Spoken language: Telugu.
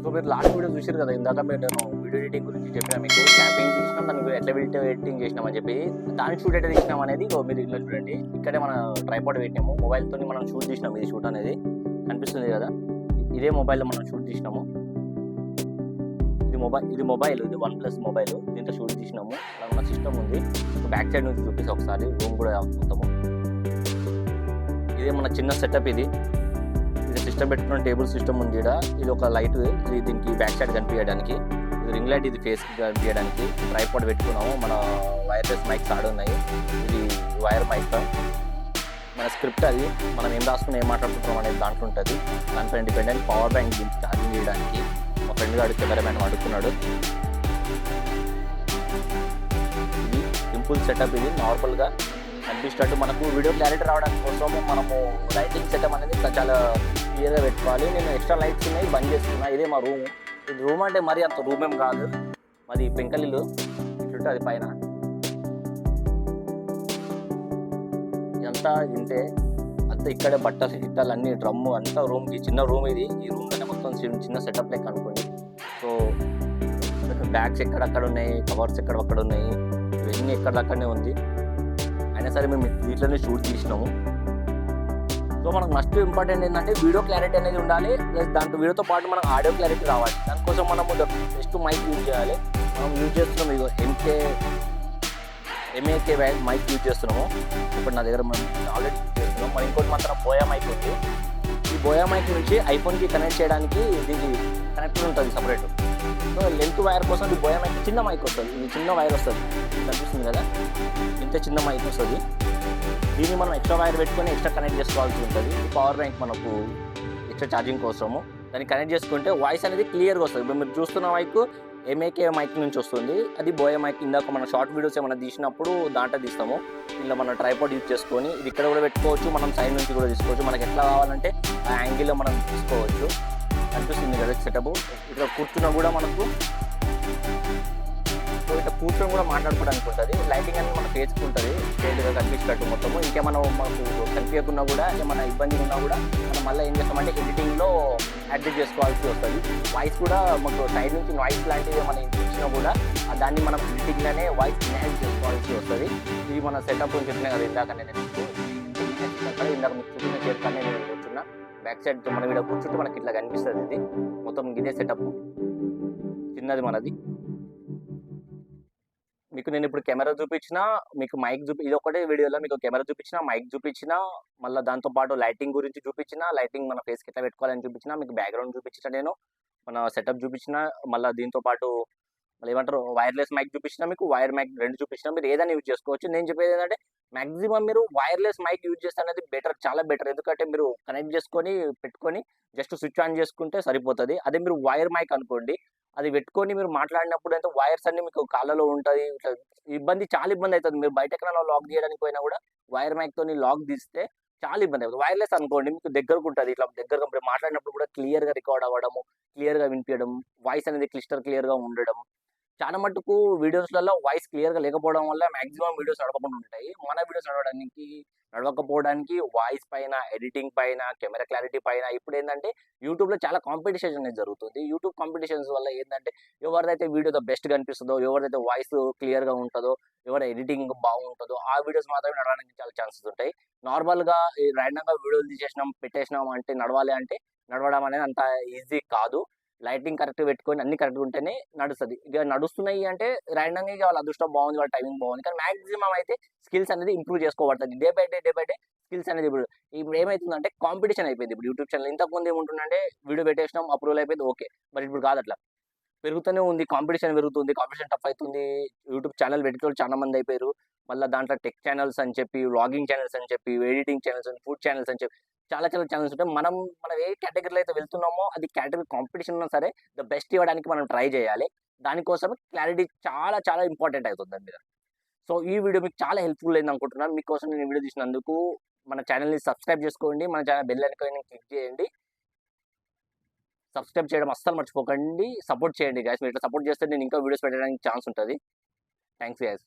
సో మీరు లాస్ట్ వీడియో చూసారు కదా, ఇందాక నేను వీడియో ఎడిటింగ్ గురించి చెప్పినా మీకు. క్యాంపింగ్ చేసినాం, దానికి ఎట్లా వీడియో ఎడిటింగ్ చేసినాం అని చెప్పి దాని షూట్ ఎట్లా తీసినాం అనేది మీరు ఇంట్లో చూడండి. ఇక్కడే మన ట్రైపాడ్ పెట్టినాము, మొబైల్తో మనం షూట్ చేసినాం. ఇది షూట్ అనేది కనిపిస్తుంది కదా, ఇదే మొబైల్లో మనం షూట్ చేసినాము. ఇది మొబైల్ ఇది OnePlus మొబైల్, దీంతో షూట్ చేసినాము. అలా మన సిస్టమ్ ఉంది. బ్యాక్ సైడ్ నుంచి చూపిస్తే ఒకసారి రూమ్ కూడా మొత్తము. ఇదే మన చిన్న సెటప్. ఇది సిస్టమ్ పెట్టుకున్న టేబుల్ సిస్టమ్ ఉంది. ఇది ఒక లైట్, ఇది దీనికి బ్యాక్ సైడ్ కనిపించడానికి. ఇది రింగ్ లైట్, ఇది ఫేస్ కనిపించడానికి. ట్రైపాడ్ పెట్టుకున్నాము. మన వైర్లెస్ మైక్స్ ఆడున్నాయి. ఇది వైర్ మైక్. మన స్క్రిప్ట్ అది మనం ఏం రాసుకుని ఏం మాట్లాడుకుంటున్నాం అనేది దాంట్లో ఉంటుంది. దానిపై ఇండిపెండెంట్ పవర్ బ్యాంక్ దీనికి ఛార్జింగ్ చేయడానికి. మా ఫ్రెండ్ గారు కెమెరామ్యాన్ అడుగుతున్నాడు. ఇది సింపుల్ సెటప్. ఇది నార్మల్గా కనిపిస్తట్టు మనకు వీడియో క్లారిటీ రావడానికి కోసం మనము లైటింగ్ సెటప్ అనేది చాలా క్లియర్గా పెట్టుకోవాలి. నేను ఎక్స్ట్రా లైట్స్ ఉన్నాయి, బంద్ చేస్తున్నా. ఇదే మా రూమ్. ఇది రూమ్ అంటే మరీ అంత రూమ్ ఏం కాదు, మాది పెంకలిల్లు. చుట్టూ అది పైన ఇదంతా ఇంతే. అంతా ఇక్కడే బట్టలు గిట్టలు అన్ని డ్రమ్ము అంతా రూమ్కి. చిన్న రూమ్ ఇది. ఈ రూమ్ కంటే మొత్తం చిన్న సెటప్ లెక్క అనుకోండి. సో బ్యాగ్స్ ఎక్కడక్కడ ఉన్నాయి, కవర్స్ ఎక్కడక్కడ ఉన్నాయి, ఇవన్నీ ఎక్కడక్కడనే ఉంది. అయినా సరే మేము వీటిలోనే షూట్ చేసినాము. సో మనకు మస్ట్ ఇంపార్టెంట్ ఏంటంటే వీడియో క్లారిటీ అనేది ఉండాలి, ప్లస్ దాంట్లో వీడియోతో పాటు మనకు ఆడియో క్లారిటీ రావాలి. దానికోసం మనము బెస్ట్ మైక్ యూజ్ చేయాలి. మనం యూజ్ చేస్తున్నాం ఇగో MAK మైక్ యూజ్ చేస్తున్నాము. ఇప్పుడు నా దగ్గర మనం ఆల్రెడీ యూజ్ చేస్తున్నాం. మనం ఇంకోటి మాత్రం బోయా మైక్ ఉంది. ఈ బోయా మైక్ నుంచి ఐఫోన్కి కనెక్ట్ చేయడానికి దీనికి కనెక్టర్ ఉంటుంది సపరేట్. సో లెంత్ వైర్ కోసం ఈ బోయా మైక్ చిన్న మైక్ వస్తుంది. ఇది చిన్న వైర్ వస్తుంది, కనిపిస్తుంది కదా, ఇంత చిన్న మైక్ వస్తుంది. దీన్ని మనం ఎక్స్ట్రా వైర్ పెట్టుకొని ఎక్స్ట్రా కనెక్ట్ చేసుకోవాల్సి ఉంటుంది. పవర్ బ్యాంక్ మనకు ఎక్స్ట్రా ఛార్జింగ్ కోసము దాన్ని కనెక్ట్ చేసుకుంటే వాయిస్ అనేది క్లియర్గా వస్తుంది. ఇప్పుడు మీరు చూస్తున్న మైక్ MAK మైక్ నుంచి వస్తుంది. అది బోయా మైక్. ఇందాక మన షార్ట్ వీడియోస్ ఏమైనా తీసినప్పుడు దాంట్లో తీస్తాము. ఇలా మన ట్రైపాడ్ యూజ్ చేసుకొని ఇది ఇక్కడ కూడా పెట్టుకోవచ్చు, మనం సైడ్ నుంచి కూడా తీసుకోవచ్చు. మనకి ఎట్లా కావాలంటే ఆ యాంగిల్లో మనం తీసుకోవచ్చు. కనిపిస్తుంది కదా సెటప్. ఇక్కడ కూర్చున్నా కూడా మనకు ఇట్లా కూర్చొని కూడా మాట్లాడుకోవడానికి ఉంటుంది. లైటింగ్ అనేది మన ఫేస్కి ఉంటుంది, స్ట్రైట్గా కనిపించేటట్టు మొత్తము. ఇంకేమైనా మనకు కనిపించకున్నా కూడా ఏమైనా ఇబ్బంది ఉన్నా కూడా మనం మళ్ళీ ఏం చేస్తామంటే ఎడిటింగ్లో అడ్జస్ట్ చేసుకోవాల్సి వస్తుంది. వాయిస్ కూడా మాకు సైడ్ నుంచి నాయిస్ లాంటివి మనం ఇచ్చినా కూడా దాన్ని మనం ఎడిటింగ్లోనే వాయిస్ ఎన్హాన్స్ చేసుకోవాల్సి వస్తుంది. ఇది మన సెటప్ అని చెప్పినా కదా ఇందాక. నేను ఇందాక మీకు చూసిన చేరుకనే నేను కూర్చున్నా. బ్యాక్ సైడ్ మనం ఇక్కడ కూర్చుంటే మనకి ఇట్లా కనిపిస్తుంది. ఇది మొత్తం ఇదే సెటప్, చిన్నది మనది. మీకు నేను ఇప్పుడు కెమెరా చూపించిన, మీకు మైక్ ఇది ఒకటే వీడియోలో మీకు కెమెరా చూపించిన, మైక్ చూపించిన, మళ్ళీ దాంతోపాటు లైటింగ్ గురించి చూపించిన, లైటింగ్ మన ఫేస్కి ఎట్లా పెట్టుకోవాలని చూపించిన, మీకు బ్యాక్గ్రౌండ్ చూపించిన, నేను మన సెటప్ చూపించిన, మళ్ళీ దీంతోపాటు మళ్ళీ ఏమంటారు వైర్లెస్ మైక్ చూపించిన, మీకు వైర్ మైక్ రెండు చూపించిన. మీరు ఏదైనా యూజ్ చేసుకోవచ్చు. నేను చెప్పేది ఏంటంటే మ్యాక్సిమం మీరు వైర్లెస్ మైక్ యూజ్ చేస్తే అనేది బెటర్, చాలా బెటర్. ఎందుకంటే మీరు కనెక్ట్ చేసుకొని పెట్టుకొని జస్ట్ స్విచ్ ఆన్ చేసుకుంటే సరిపోతుంది. అదే మీరు వైర్ మైక్ అనుకోండి, అది పెట్టుకొని మీరు మాట్లాడినప్పుడు అయితే వైర్స్ అన్ని మీకు కాళ్ళలో ఉంటుంది. ఇబ్బంది, చాలా ఇబ్బంది అవుతుంది. మీరు బయట ఎక్కడైనా లాక్ చేయడానికి పోయినా కూడా వైర్ మైక్ తోని లాక్ తీస్తే చాలా ఇబ్బంది అవుతుంది. వైర్లెస్ అనుకోండి మీకు దగ్గరకు ఉంటుంది. ఇట్లా దగ్గరగా మీరు మాట్లాడినప్పుడు కూడా క్లియర్గా రికార్డ్ అవ్వడము, క్లియర్గా వినిపించడం, వాయిస్ అనేది క్లియర్గా ఉండడం. చాలా మటుకు వీడియోస్లలో వాయిస్ క్లియర్గా లేకపోవడం వల్ల మాక్సిమం వీడియోస్ నడవకుండా ఉంటాయి. మన వీడియోస్ నడవకపోవడానికి వాయిస్ పైన, ఎడిటింగ్ పైన, కెమెరా క్లారిటీ పైన ఇప్పుడు ఏంటంటే యూట్యూబ్లో చాలా కాంపిటీషన్ అనేది జరుగుతుంది. యూట్యూబ్ కాంపిటీషన్స్ వల్ల ఏంటంటే ఎవరిదైతే వీడియో ద బెస్ట్ కనిపిస్తుందో, ఎవరిదైతే వాయిస్ క్లియర్గా ఉంటుందో, ఎవరి ఎడిటింగ్ బాగుంటుందో ఆ వీడియోస్ మాత్రమే నడవడానికి చాలా ఛాన్సెస్ ఉంటాయి. నార్మల్గా ర్యాండమ్గా వీడియోలు తీసేసినాం పెట్టేసినాం అంటే నడవడం అనేది అంత ఈజీ కాదు. లైటింగ్ కరెక్ట్ పెట్టుకొని అన్ని కరెక్ట్ ఉంటేనే నడుస్తుంది. ఇక నడుస్తున్నాయి అంటే ర్యాండమ్గా వాళ్ళ అదృష్టం బాగుంది, వాళ్ళ టైమింగ్ బాగుంది. కానీ మాక్సిమం అయితే స్కిల్స్ అనేది ఇంప్రూవ్ చేసుకోబడుతుంది. డే బై డే స్కిల్స్ అనేది ఇప్పుడు ఏమవుతుందంటే కాంపిటీషన్ అయిపోయింది. ఇప్పుడు యూట్యూబ్ ఛానల్ ఇంతకుముందు ఏముంటుందంటే వీడియో పెట్టేసినాం, అప్రూవల్ అయిపోయింది, ఓకే. బట్ ఇప్పుడు కాదు, అట్లా పెరుగుతూనే ఉంది. కాంపిటీషన్ పెరుగుతుంది, కాంపిటీషన్ టఫ్ అవుతుంది. యూట్యూబ్ ఛానల్ పెట్టేవాళ్ళు చాలా మంది అయిపోయారు. మళ్ళీ దాంట్లో టెక్ ఛానల్స్ అని చెప్పి, వ్లాగింగ్ ఛానల్స్ అని చెప్పి, ఎడిటింగ్ ఛానల్స్ అని, ఫుడ్ ఛానల్స్ అని చెప్పి చాలా ఛానల్స్ ఉంటాయి. మనం ఏ కేటగిరీలో అయితే వెళ్తున్నామో అది కేటగిరీ కాంపిటీషన్ ఉన్నా సరే ద బెస్ట్ ఇవ్వడానికి మనం ట్రై చేయాలి. దానికోసం క్లారిటీ చాలా చాలా ఇంపార్టెంట్ అవుతుంది అండి. సో ఈ వీడియో మీకు చాలా హెల్ప్ఫుల్ అయింది అనుకుంటున్నాను. మీకోసం నేను వీడియో తీసినందుకు మన ఛానల్ని సబ్స్క్రైబ్ చేసుకోండి. మన ఛానల్ బెల్ ఐకాన్ క్లిక్ చేయండి. సబ్స్క్రైబ్ చేయడం అస్సలు మర్చిపోకండి. సపోర్ట్ చేయండి గైస్. మీరు ఇట్లా సపోర్ట్ చేస్తే నేను ఇంకా వీడియోస్ పెట్టడానికి ఛాన్స్ ఉంటుంది. Thanks guys.